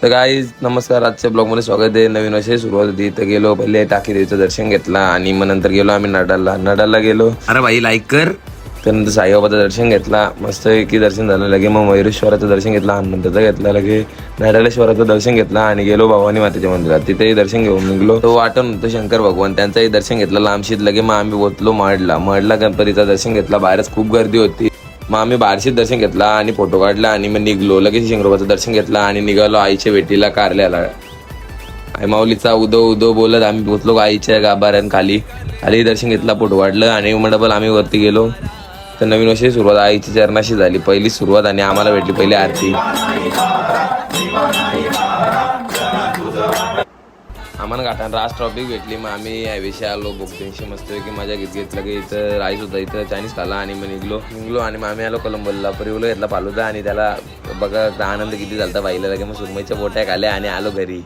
तर गाईज नमस्कार, आजच्या ब्लॉगमध्ये स्वागत आहे. नवीन वर्षाची सुरुवात होती तर गेलो पहिले टाकी देवीचं दर्शन घेतला आणि मग नंतर गेलो आम्ही नडालला गेलो. अरे भाई लाईक कर. त्यानंतर साईबाबाचं दर्शन घेतला, मस्त की दर्शन झालं. लगे मग मयुरेश्वराचं दर्शन घेतलं, हनुमंताचं घेतला, लगे नडालेश्वराचं दर्शन घेतला आणि गेलो भवानी मातेच्या मंदिरात. तिथेही दर्शन घेऊन निघलो. तो वाटण होतो शंकर भगवान, त्यांचंही दर्शन घेतलं लांबशीत. लगे मग आम्ही पोचलो मडला गणपतीचं दर्शन घेतला. बाहेरच खूप गर्दी होती. मग आम्ही बारशीत दर्शन घेतला आणि फोटो काढला आणि मग निघलो. लगेच शिंगरोबाचं दर्शन घेतला आणि निघालो आईच्या भेटीला कारल्याला. आई माऊलीचा उदो उदो बोलत आम्ही पोचलो आईच्या गाभाऱ्यांखाली. खाली दर्शन घेतला, फोटो काढलं आणि मग डबल आम्ही वरती गेलो. तर नवीन वर्षाची सुरुवात आईची चरणाशी झाली, पहिली सुरुवात आणि आम्हाला भेटली पहिली आरती. आम्हाला घाटान राज ट्रॉफिक भेटली. मग आम्ही याविषयी आलो बोगद्यांशी मस्त की मजा घेतलं की इथं राईस होता, इथं चायनीज खाला आणि मग निघलो आणि मग आम्ही आलो कोलंबोला. परिवलो घेतला फालुदा आणि त्याला बघा आनंद किती झाला बाईला. लगे मग सुरमईच्या बोट्या खाल्या आणि आलो घरी.